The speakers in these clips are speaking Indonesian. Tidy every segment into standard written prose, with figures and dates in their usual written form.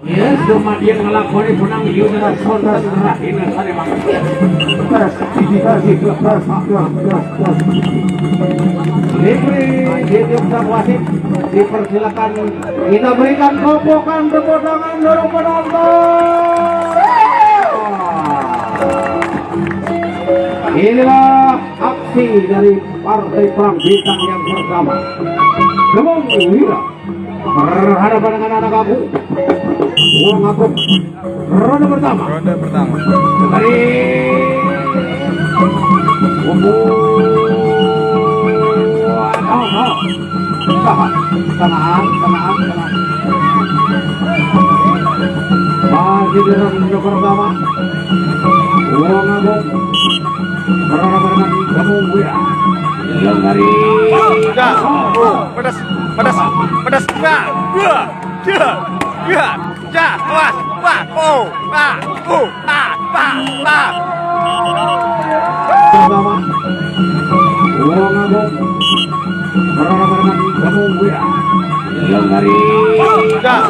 Yes, cuma dia ngelakoni punang ieu dan saudara ini sare mangga. Dipersilakan wasit, dipersilakan kita berikan kopokan tepuk tangan dorong penonton. Inilah aksi dari Partai Perang Bintang yang pertama. Kemong Wira berhadapan dengan anak aku. Uang aku. Ronde pertama. Dari Samaan. Masih di ronde pertama. Uang aku. Berhadapan dengan Kemong Wira. Yang dari pedas. Pertama, uang aku berhadapan dengan Kemong Wira. Yang dari pedas.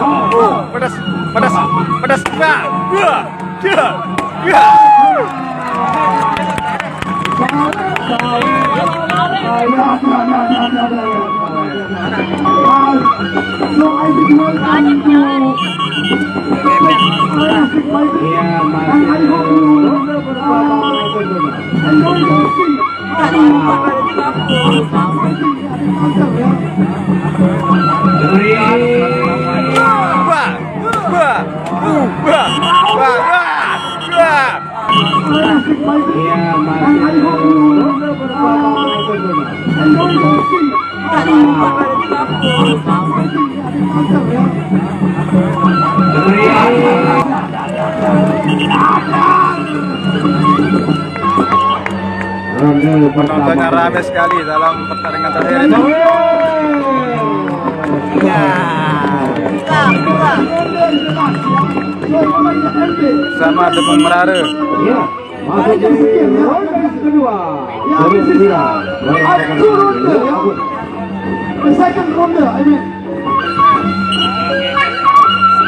Penontonnya ramai sekali dalam pertandingan terakhir ini. Sama Demang Merare. Ya, masuk di ronde kedua. Second ronde, I mean.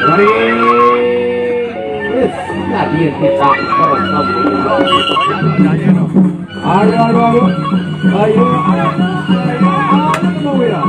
Dari dia kita ayo Kemong Wira.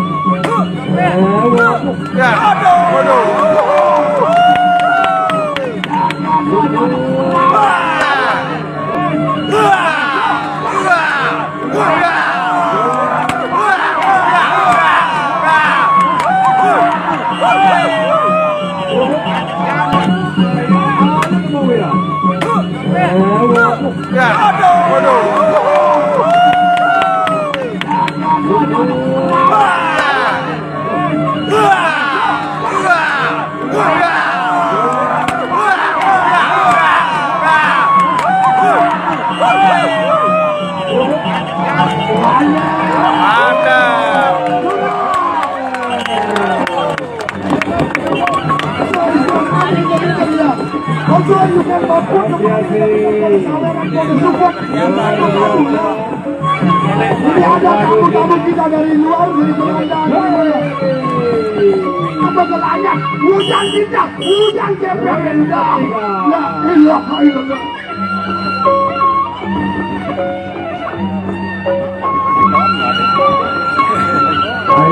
Ada tamu-tamu kita dari luar, dari Belanda. Apa kelanya? Hujan cepet indah. La ilaha illallah.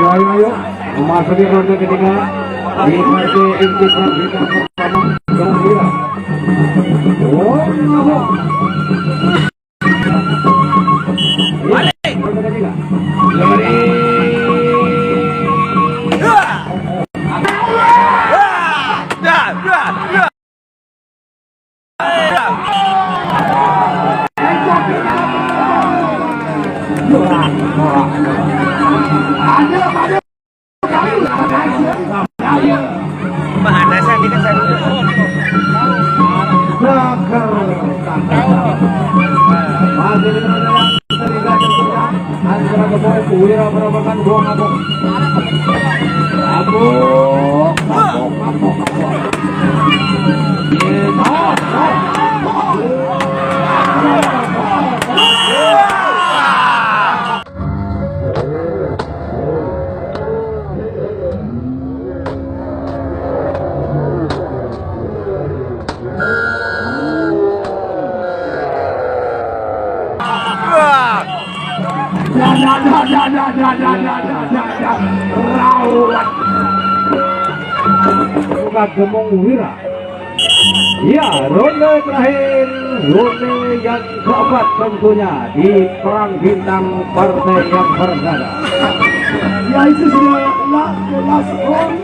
Ayo. Memasuki ronde ketiga di Partai Inti Perang Bintang pertama. Kemong Wira. Wira berapkan buang abok. Rawat. bukan Gemung Wira. Ya, ronde terakhir, ronde yang keempat tentunya di perang bintang partai yang berbeda. Ya, itu sudah last round.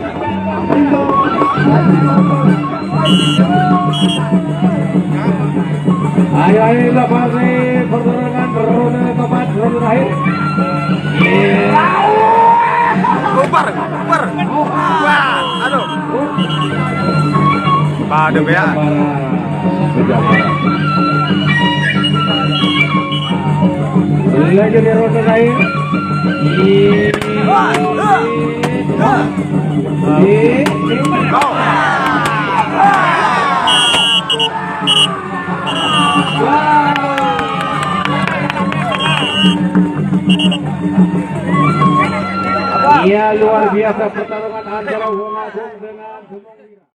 Ayo partai pertarungan ronde keempat, ronde terakhir. Super. Wah, aduh. Padem ya. Lagi di ronde terakhir. Iya, luar biasa pertarungan antara Wong Agung dengan Gemung Wira.